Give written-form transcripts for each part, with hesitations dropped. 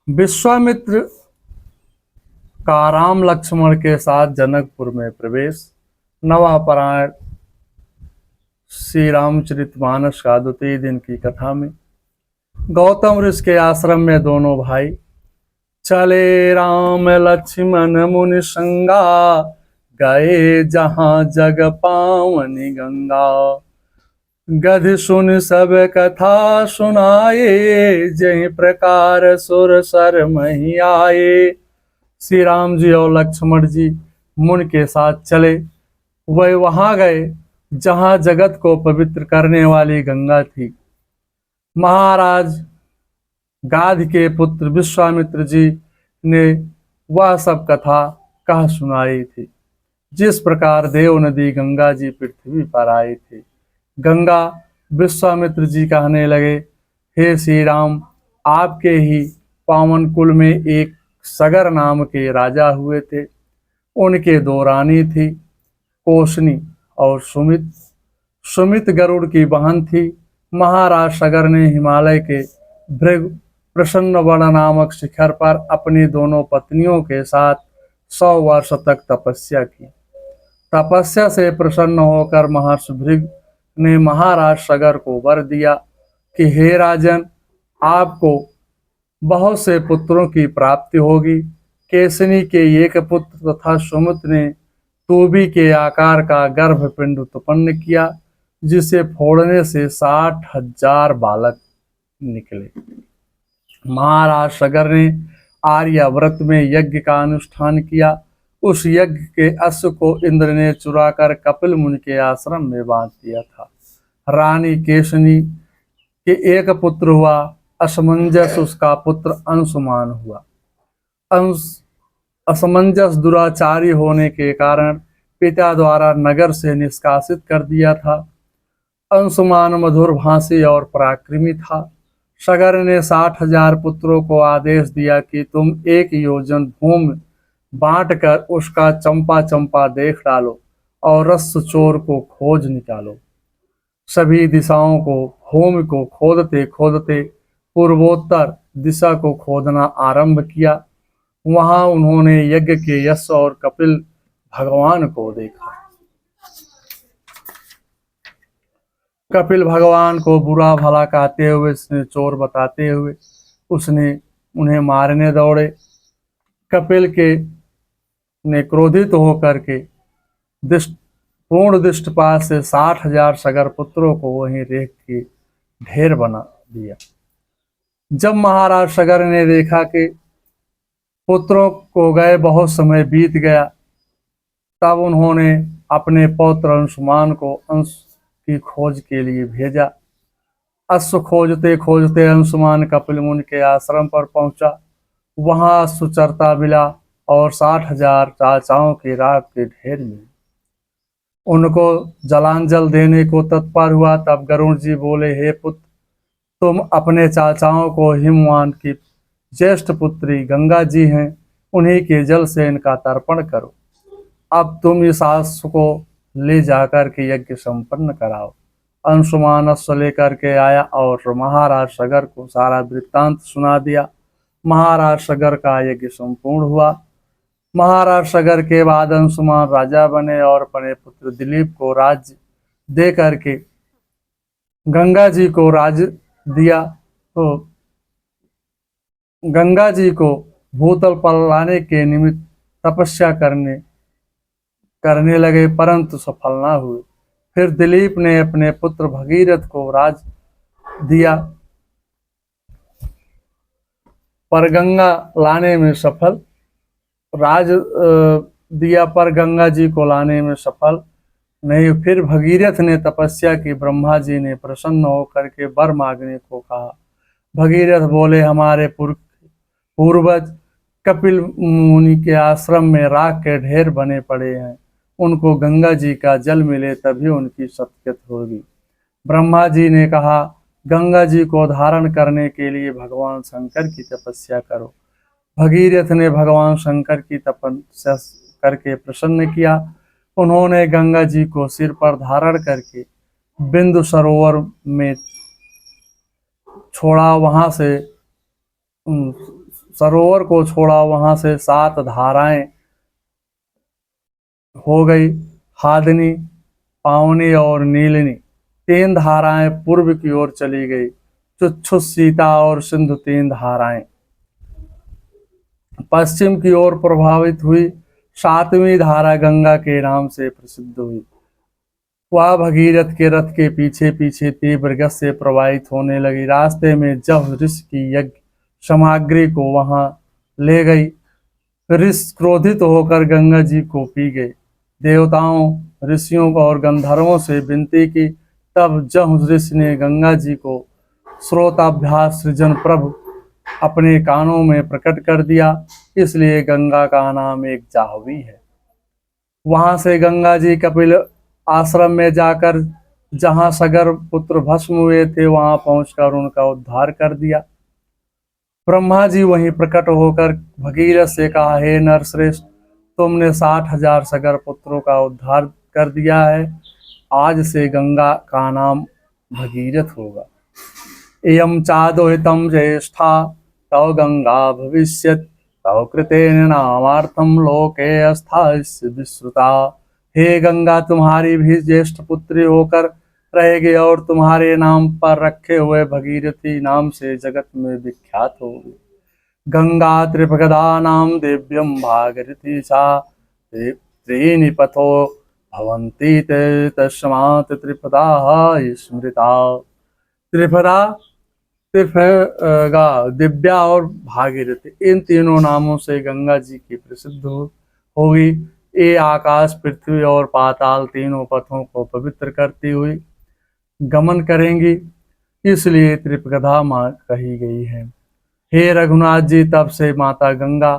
विश्वामित्र का राम लक्ष्मण के साथ जनकपुर में प्रवेश। नवापरायण श्री रामचरितमानस का द्वितीय दिन की कथा में गौतम ऋषि के आश्रम में दोनों भाई चले। राम लक्ष्मण मुनि संगा, गए जहां जग पावनी गंगा। गध सुन सब कथा सुनाए, जय प्रकार सुर सर मही आए। श्री राम जी और लक्ष्मण जी मुनि के साथ चले। वह वहां गए जहां जगत को पवित्र करने वाली गंगा थी। महाराज गाध के पुत्र विश्वामित्र जी ने वह सब कथा कह सुनाई थी, जिस प्रकार देव नदी गंगा जी पृथ्वी पर आए थे। गंगा विश्वामित्र जी कहने लगे, हे श्री राम, आपके ही पावन कुल में एक सगर नाम के राजा हुए थे। उनके दो रानी थी, कोशनी और सुमित। सुमित गरुड़ की बहन थी। महाराज सगर ने हिमालय के भृग प्रसन्नवण नामक शिखर पर अपनी दोनों पत्नियों के साथ 100 वर्ष तक तपस्या की। तपस्या से प्रसन्न होकर महर्षि भृग ने महाराज सगर को वर दिया कि हे राजन, आपको बहुत से पुत्रों की प्राप्ति होगी। केसनी के एक पुत्र तथा सुमित ने तूबी के आकार का गर्भपिंड उत्पन्न किया, जिसे फोड़ने से 60,000 बालक निकले। महाराज सगर ने आर्याव्रत में यज्ञ का अनुष्ठान किया। उस यज्ञ के अश्व को इंद्र ने चुराकर कपिल मुनि के आश्रम में बांध दिया था। रानी केशनी के एक पुत्र हुआ, असमंजस उसका पुत्र अंशुमान हुआ। असमंजस दुराचारी होने के कारण पिता द्वारा नगर से निष्कासित कर दिया था। अंशुमान मधुर भाषी और पराक्रमी था। सगर ने 60,000 पुत्रों को आदेश दिया कि तुम 1 योजन भूमि बांटकर उसका चंपा चंपा देख डालो और रस चोर को खोज निकालो। सभी दिशाओं को भूमि को खोदते खोदते पूर्वोत्तर दिशा को खोदना आरंभ किया। वहां उन्होंने यज्ञ के यश और कपिल भगवान को देखा। कपिल भगवान को बुरा भला कहते हुए, उसने चोर बताते हुए उसने उन्हें मारने दौड़े। कपिल के ने क्रोधित होकर के पूर्ण दृष्टिपात से 60,000 सगर पुत्रों को वहीं रेख के ढेर बना दिया। जब महाराज सगर ने देखा कि पुत्रों को गए बहुत समय बीत गया, तब उन्होंने अपने पौत्र अंशुमान को अंश की खोज के लिए भेजा। अश्व खोजते खोजते अंशुमान कपिल मुनि के आश्रम पर पहुंचा। वहां अश्व चरता मिला और 60,000 चाचाओं की राख के ढेर मिले। उनको जलांजल देने को तत्पर हुआ। तब गरुड़ जी बोले, हे पुत्र, तुम अपने चाचाओं को हिमवान की ज्येष्ठ पुत्री गंगा जी हैं, उन्हीं के जल से इनका तर्पण करो। अब तुम इस अश्व को ले जाकर के यज्ञ संपन्न कराओ। अंशुमान अश्व लेकर के आया और महाराज सगर को सारा वृत्तांत सुना दिया। महाराज सगर का यज्ञ संपूर्ण हुआ। महाराज सगर के बाद अंशुमान राजा बने और अपने पुत्र दिलीप को राज्य दे करके गंगा जी को राज्य दिया। तो गंगा जी को भूतल पर लाने के निमित्त तपस्या करने लगे, परंतु सफल ना हुए। फिर दिलीप ने अपने पुत्र भगीरथ को राज दिया, पर गंगा लाने में सफल राज दिया पर गंगा जी को लाने में सफल नहीं। फिर भगीरथ ने तपस्या की। ब्रह्मा जी ने प्रसन्न होकर के वर मांगने को कहा। भगीरथ बोले, हमारे पूर्वज कपिल मुनि के आश्रम में राख के ढेर बने पड़े हैं, उनको गंगा जी का जल मिले तभी उनकी सत्कृत होगी। ब्रह्मा जी ने कहा, गंगा जी को धारण करने के लिए भगवान शंकर की तपस्या करो। भगीरथ ने भगवान शंकर की तपस्या करके प्रसन्न किया। उन्होंने गंगा जी को सिर पर धारण करके बिंदु सरोवर में छोड़ा। वहां से सरोवर को छोड़ा, वहां से 7 धाराएं हो गई, हादनी, पावनी और नीलिनी। 3 धाराएं पूर्व की ओर चली गई, चुच्छुत, सीता और सिंधु। 3 धाराएं पश्चिम की ओर प्रभावित हुई। 7वीं धारा गंगा के नाम से प्रसिद्ध हुई। वह भगीरथ के रथ के पीछे पीछे तीव्र गति से प्रवाहित होने लगी। रास्ते में जब ऋषि की यज्ञ सामग्री को वहां ले गई, ऋषि क्रोधित होकर गंगा जी को पी गए। देवताओं, ऋषियों और गंधर्वों से विनती की, तब जब ऋषि ने गंगा जी को श्रोताभ्यास सृजन प्रभु अपने कानों में प्रकट कर दिया, इसलिए गंगा का नाम एक जाह्नवी है। वहां से गंगा जी कपिल आश्रम में जाकर जहां सगर पुत्र भस्म हुए थे, वहां पहुंचकर उनका उद्धार कर दिया। ब्रह्मा जी वहीं प्रकट होकर भगीरथ से कहा, हे नरश्रेष्ठ, तुमने 60,000 सगर पुत्रों का उद्धार कर दिया है, आज से गंगा का नाम भगीरथ होगा। एयं चादोहितं ज्येष्ठा तव गंगा भविष्यत्, तव कृतेन नामार्थं लोके अस्थायि विश्रुता। हे गंगा, तुम्हारी भी ज्येष्ठ पुत्री होकर रहेगी और तुम्हारे नाम पर रखे हुए भगीरथी नाम से जगत में विख्यात होगी। गंगा त्रिपगदा नाम दिव्यम भागीरथी सा, त्रीनि पथो भवन्ति ते तस्मात् त्रिपदा स्मृता। त्रिपदा, त्रिपगा, दिव्या और भागीरथी, इन तीनों नामों से गंगा जी की प्रसिद्ध होगी। ये आकाश, पृथ्वी और पाताल तीनों पथों को पवित्र करती हुई गमन करेंगी, इसलिए त्रिपगदा माँ कही गई है। हे रघुनाथ जी, तब से माता गंगा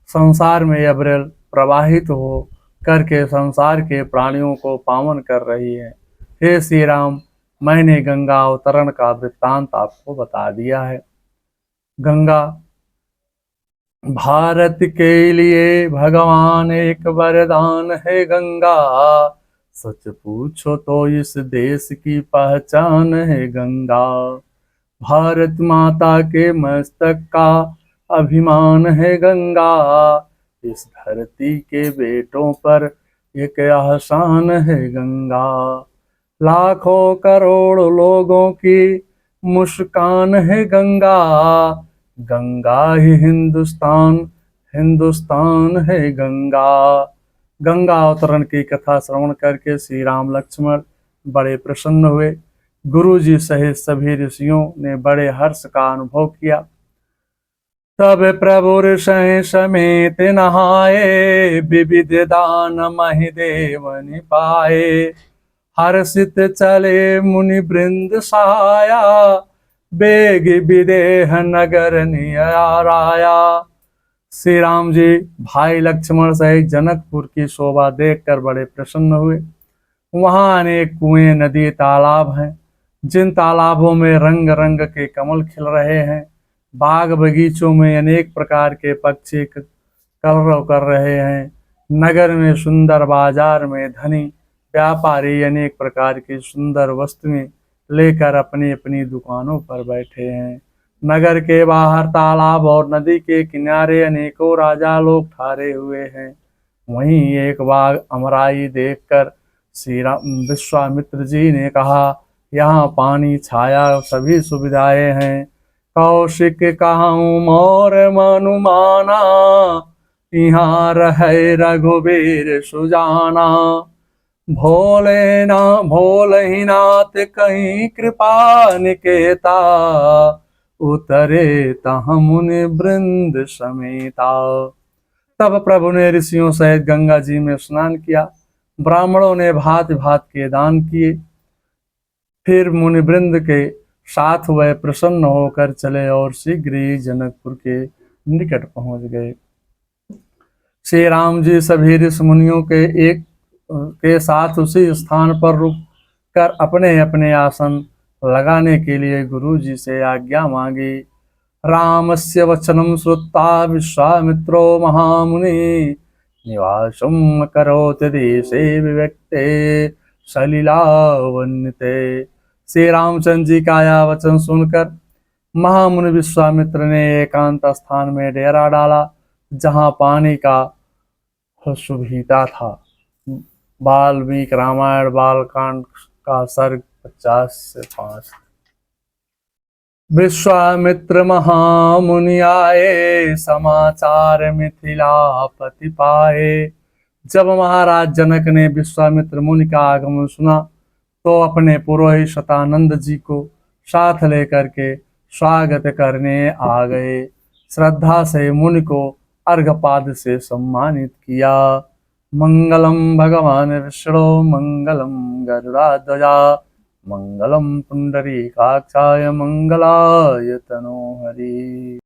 संसार में अविरल प्रवाहित हो करके संसार के प्राणियों को पावन कर रही है। हे श्री राम, मैंने गंगा अवतरण का वृत्तांत आपको बता दिया है। गंगा भारत के लिए भगवान एक वरदान है। गंगा सच पूछो तो इस देश की पहचान है। गंगा भारत माता के मस्तक का अभिमान है। गंगा इस धरती के बेटों पर एक एहसान है। गंगा लाखों करोड़ लोगों की मुस्कान है। गंगा गंगा ही हिंदुस्तान, हिंदुस्तान है। गंगा गंगा अवतरण की कथा श्रवण करके श्री राम लक्ष्मण बड़े प्रसन्न हुए। गुरु जी सहित सभी ऋषियों ने बड़े हर्ष का अनुभव किया। तब प्रभु ऋषि समेत नहाए, विविध दान महिदेव निपाए। हर्षित चले मुनि वृंद सहाया, बेग विदेह नगर निराया। श्री राम जी भाई लक्ष्मण सहित जनकपुर की शोभा देखकर बड़े प्रसन्न हुए। वहां अनेक कुएं, नदी, तालाब हैं, जिन तालाबों में रंग रंग के कमल खिल रहे हैं। बाग बगीचों में अनेक प्रकार के पक्षी कलरव कर रहे हैं। नगर में सुंदर बाजार में धनी व्यापारी अनेक प्रकार की सुंदर वस्तुएं लेकर अपनी अपनी दुकानों पर बैठे हैं। नगर के बाहर तालाब और नदी के किनारे अनेकों राजा लोग ठहरे हुए हैं। वहीं एक बाग अमराई देखकर श्री राम विश्वामित्र जी ने कहा, यहाँ पानी, छाया, सभी सुविधाएं हैं। कौशिक कहूँ मोर मनु माना, यहाँ रहे रघुवीर सुजाना। भोले नाथ कहीं कृपा निकेता, उतरे तहाँ मुनि वृंद समेता। तब प्रभु ने ऋषियों सहित गंगा जी में स्नान किया। ब्राह्मणों ने भांति भांति के दान किए। फिर मुनिवृंद के साथ वह प्रसन्न होकर चले और शीघ्र ही जनकपुर के निकट पहुंच गए। श्री राम जी सभी ऋषि मुनियों के साथ उसी स्थान पर रुक कर अपने अपने आसन लगाने के लिए गुरु जी से आज्ञा मांगी। रामस्य वचनं श्रुत्वा विश्वामित्रो महामुनि, निवासं करोति देशे विविक्ते सलिलावन्यते। श्री रामचंद्र जी का यह वचन सुनकर महामुनि विश्वामित्र ने एकांत स्थान में डेरा डाला, जहां पानी का सुविधा था। वाल्मीकि रामायण बालकांड का सर्ग 50 से 5। विश्वामित्र महामुनि आए, समाचार मिथिलापति पाए। जब महाराज जनक ने विश्वामित्र मुनि का आगमन सुना, तो अपने पुरोहित शतानंद जी को साथ लेकर के स्वागत करने आ गए। श्रद्धा से मुनि को अर्घपाद से सम्मानित किया। मंगलम भगवान विष्णु मंगलम गरुड़ाध्वजा मंगलम पुंडरीकाक्षाय मंगलाय तनोहरि।